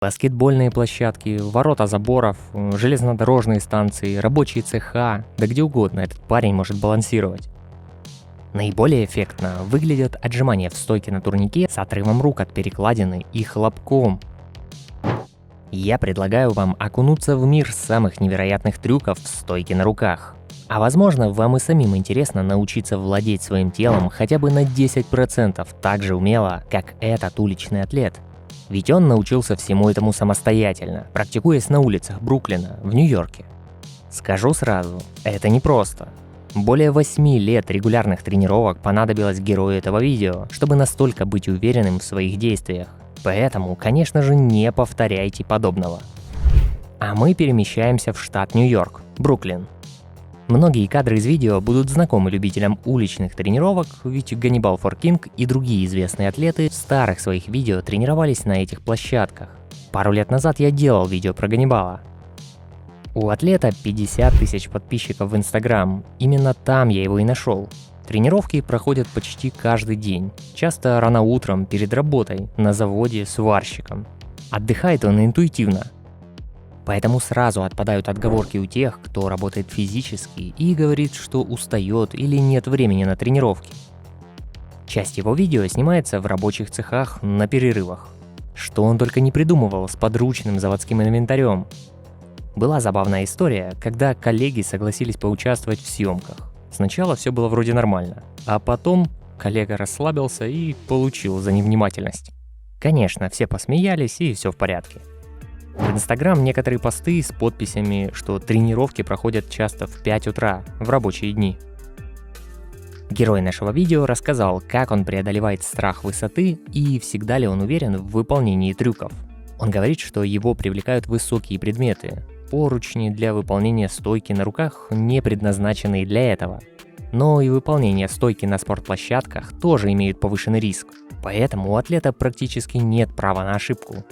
Баскетбольные площадки, ворота заборов, железнодорожные станции, рабочие цеха, да где угодно этот парень может балансировать. Наиболее эффектно выглядят отжимания в стойке на турнике с отрывом рук от перекладины и хлопком. Я предлагаю вам окунуться в мир самых невероятных трюков в стойке на руках. А возможно, вам и самим интересно научиться владеть своим телом хотя бы на 10% так же умело, как этот уличный атлет. Ведь он научился всему этому самостоятельно, практикуясь на улицах Бруклина, в Нью-Йорке. Скажу сразу, это непросто. Более 8 лет регулярных тренировок понадобилось герою этого видео, чтобы настолько быть уверенным в своих действиях. Поэтому, конечно же, не повторяйте подобного. А мы перемещаемся в штат Нью-Йорк, Бруклин. Многие кадры из видео будут знакомы любителям уличных тренировок, ведь Ганнибал Форкинг и другие известные атлеты в старых своих видео тренировались на этих площадках. Пару лет назад я делал видео про Ганнибала. У атлета 50 тысяч подписчиков в Instagram, именно там я его и нашел. Тренировки проходят почти каждый день, часто рано утром перед работой на заводе сварщиком. Отдыхает он интуитивно. Поэтому сразу отпадают отговорки у тех, кто работает физически и говорит, что устает или нет времени на тренировки. Часть его видео снимается в рабочих цехах на перерывах. Что он только не придумывал с подручным заводским инвентарем. Была забавная история, когда коллеги согласились поучаствовать в съемках. Сначала все было вроде нормально, а потом коллега расслабился и получил за невнимательность. Конечно, все посмеялись и все в порядке. В Instagram некоторые посты с подписями, что тренировки проходят часто в 5 утра, в рабочие дни. Герой нашего видео рассказал, как он преодолевает страх высоты и всегда ли он уверен в выполнении трюков. Он говорит, что его привлекают высокие предметы, поручни для выполнения стойки на руках, не предназначенные для этого. Но и выполнение стойки на спортплощадках тоже имеют повышенный риск, поэтому у атлета практически нет права на ошибку.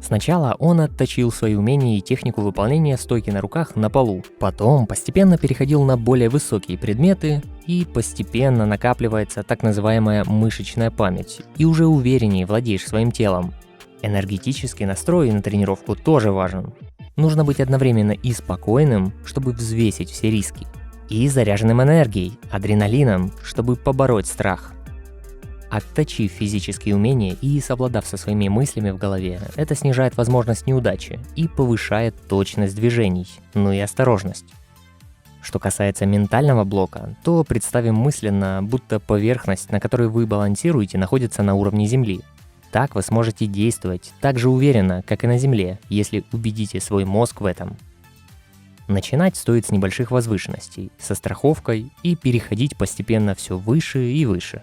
Сначала он отточил свои умения и технику выполнения стойки на руках на полу, потом постепенно переходил на более высокие предметы, и постепенно накапливается так называемая мышечная память, и уже увереннее владеешь своим телом. Энергетический настрой на тренировку тоже важен. Нужно быть одновременно и спокойным, чтобы взвесить все риски, и заряженным энергией, адреналином, чтобы побороть страх. Отточив физические умения и совладав со своими мыслями в голове, это снижает возможность неудачи и повышает точность движений, ну и осторожность. Что касается ментального блока, то представим мысленно, будто поверхность, на которой вы балансируете, находится на уровне Земли. Так вы сможете действовать так же уверенно, как и на Земле, если убедите свой мозг в этом. Начинать стоит с небольших возвышенностей, со страховкой и переходить постепенно все выше и выше.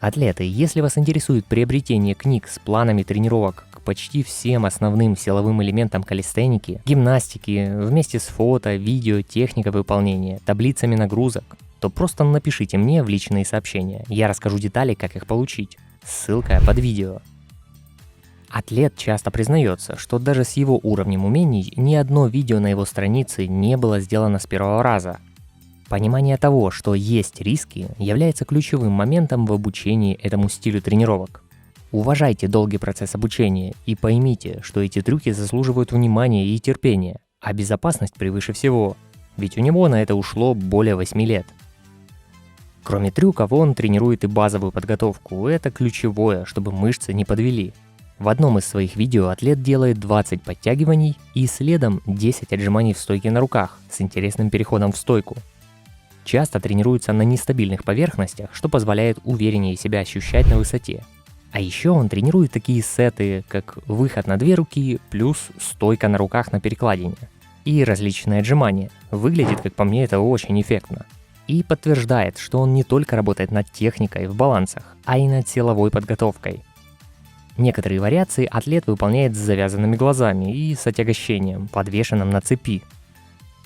Атлеты, если вас интересует приобретение книг с планами тренировок к почти всем основным силовым элементам калистеники, гимнастики, вместе с фото, видео, техникой выполнения, таблицами нагрузок, то просто напишите мне в личные сообщения, я расскажу детали, как их получить. Ссылка под видео. Атлет часто признается, что даже с его уровнем умений ни одно видео на его странице не было сделано с первого раза. Понимание того, что есть риски, является ключевым моментом в обучении этому стилю тренировок. Уважайте долгий процесс обучения и поймите, что эти трюки заслуживают внимания и терпения, а безопасность превыше всего, ведь у него на это ушло более 8 лет. Кроме трюков, он тренирует и базовую подготовку, это ключевое, чтобы мышцы не подвели. В одном из своих видео атлет делает 20 подтягиваний и следом 10 отжиманий в стойке на руках с интересным переходом в стойку. Часто тренируется на нестабильных поверхностях, что позволяет увереннее себя ощущать на высоте. А еще он тренирует такие сеты, как выход на 2 руки плюс стойка на руках на перекладине и различные отжимания. Выглядит, как по мне, это очень эффектно. И подтверждает, что он не только работает над техникой в балансах, а и над силовой подготовкой. Некоторые вариации атлет выполняет с завязанными глазами и с отягощением, подвешенным на цепи.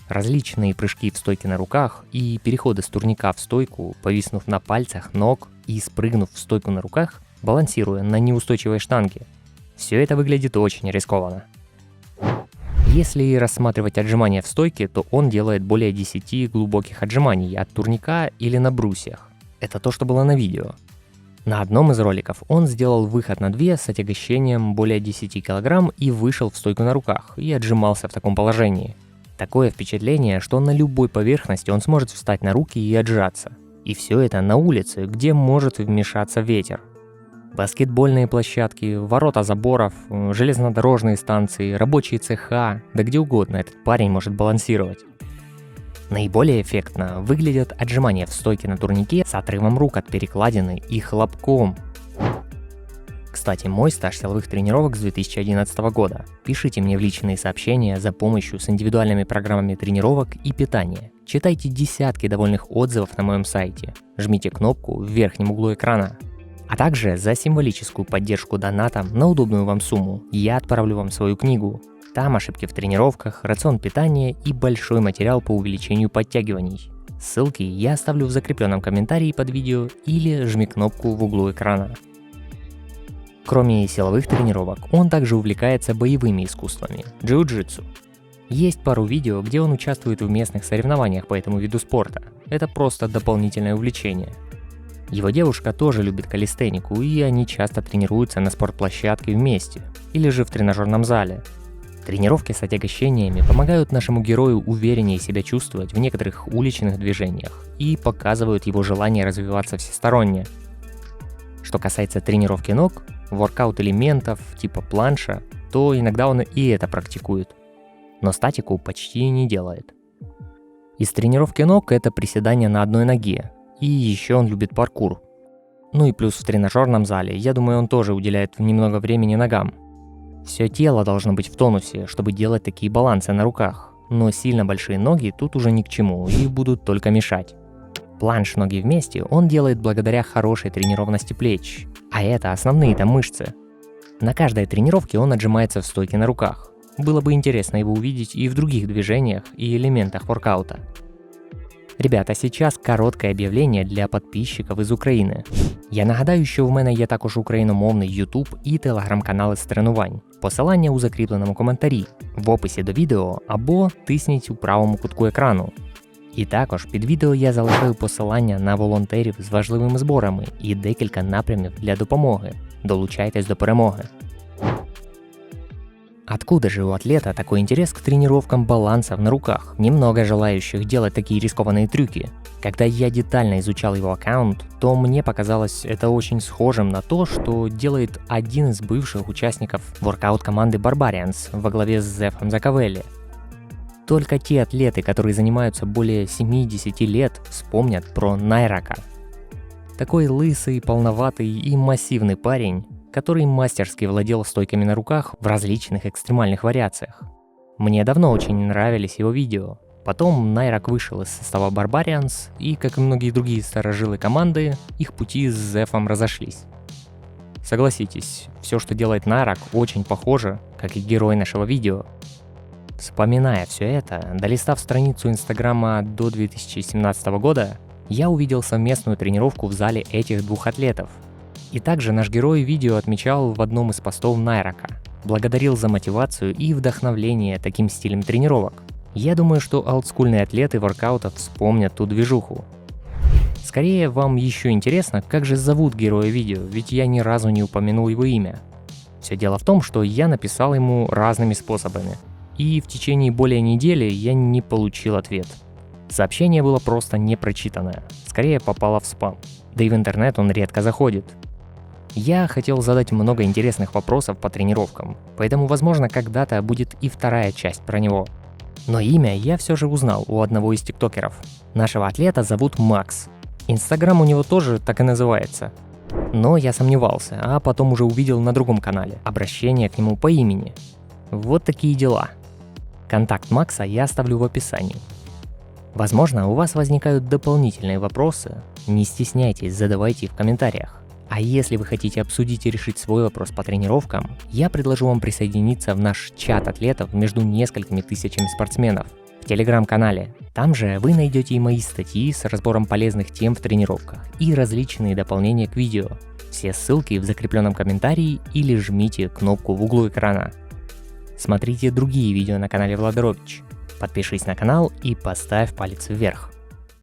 Различные прыжки в стойке на руках и переходы с турника в стойку, повиснув на пальцах ног и спрыгнув в стойку на руках, балансируя на неустойчивой штанге. Все это выглядит очень рискованно. Если рассматривать отжимания в стойке, то он делает более 10 глубоких отжиманий от турника или на брусьях. Это то, что было на видео. На одном из роликов он сделал выход на 2 с отягощением более 10 кг и вышел в стойку на руках и отжимался в таком положении. Такое впечатление, что на любой поверхности он сможет встать на руки и отжаться. И все это на улице, где может вмешаться ветер. Баскетбольные площадки, ворота заборов, железнодорожные станции, рабочие цеха, да где угодно этот парень может балансировать. Наиболее эффектно выглядят отжимания в стойке на турнике с отрывом рук от перекладины и хлопком. Кстати, мой стаж силовых тренировок с 2011 года. Пишите мне в личные сообщения за помощью с индивидуальными программами тренировок и питания. Читайте десятки довольных отзывов на моем сайте. Жмите кнопку в верхнем углу экрана. А также за символическую поддержку донатом на удобную вам сумму я отправлю вам свою книгу. Там ошибки в тренировках, рацион питания и большой материал по увеличению подтягиваний. Ссылки я оставлю в закрепленном комментарии под видео или жми кнопку в углу экрана. Кроме силовых тренировок, он также увлекается боевыми искусствами – джиу-джитсу. Есть пару видео, где он участвует в местных соревнованиях по этому виду спорта. Это просто дополнительное увлечение. Его девушка тоже любит калистенику, и они часто тренируются на спортплощадке вместе, или же в тренажерном зале. Тренировки с отягощениями помогают нашему герою увереннее себя чувствовать в некоторых уличных движениях и показывают его желание развиваться всесторонне. Что касается тренировки ног, воркаут-элементов типа планша, то иногда он и это практикует, но статику почти не делает. Из тренировки ног это приседания на одной ноге, и еще он любит паркур. Ну и плюс в тренажерном зале, я думаю, он тоже уделяет немного времени ногам. Все тело должно быть в тонусе, чтобы делать такие балансы на руках, но сильно большие ноги тут уже ни к чему и будут только мешать. Планш ноги вместе он делает благодаря хорошей тренированности плеч, а это основные-то мышцы. На каждой тренировке он отжимается в стойке на руках. Было бы интересно его увидеть и в других движениях и элементах воркаута. Ребята, сейчас коротке об'явлення для підписчиків із України. Я нагадаю, що в мене є також україномовний YouTube і телеграм-канали з тренувань. Посилання у закріпленому коментарі, в описі до відео або тисніть у правому кутку екрану. І також під відео я залишаю посилання на волонтерів з важливими зборами і декілька напрямів для допомоги. Долучайтесь до перемоги. Откуда же у атлета такой интерес к тренировкам балансов на руках? Немного желающих делать такие рискованные трюки. Когда я детально изучал его аккаунт, то мне показалось это очень схожим на то, что делает один из бывших участников воркаут-команды Barbarians во главе с Зефом Закавелли. Только те атлеты, которые занимаются более 70 лет, вспомнят про Найрака. Такой лысый, полноватый и массивный парень, который мастерски владел стойками на руках в различных экстремальных вариациях. Мне давно очень нравились его видео. Потом Найрак вышел из состава Barbarians, и, как и многие другие старожилы команды, их пути с Зефом разошлись. Согласитесь, все, что делает Найрак, очень похоже, как и герой нашего видео. Вспоминая все это, долистав страницу Инстаграма до 2017 года, я увидел совместную тренировку в зале этих двух атлетов. И также наш герой видео отмечал в одном из постов Найрака, благодарил за мотивацию и вдохновление таким стилем тренировок. Я думаю, что олдскульные атлеты воркаутов вспомнят ту движуху. Скорее, вам еще интересно, как же зовут героя видео, ведь я ни разу не упомянул его имя. Все дело в том, что я написал ему разными способами, и в течение более недели я не получил ответ. Сообщение было просто непрочитанное, скорее попало в спам, да и в интернет он редко заходит. Я хотел задать много интересных вопросов по тренировкам, поэтому, возможно, когда-то будет и вторая часть про него. Но имя я все же узнал у одного из тиктокеров. Нашего атлета зовут Макс. Инстаграм у него тоже так и называется. Но я сомневался, а потом уже увидел на другом канале обращение к нему по имени. Вот такие дела. Контакт Макса я оставлю в описании. Возможно, у вас возникают дополнительные вопросы, не стесняйтесь, задавайте их в комментариях. А если вы хотите обсудить и решить свой вопрос по тренировкам, я предложу вам присоединиться в наш чат атлетов между несколькими тысячами спортсменов в телеграм-канале. Там же вы найдете и мои статьи с разбором полезных тем в тренировках и различные дополнения к видео. Все ссылки в закрепленном комментарии или жмите кнопку в углу экрана. Смотрите другие видео на канале Владорович. Подпишись на канал и поставь палец вверх.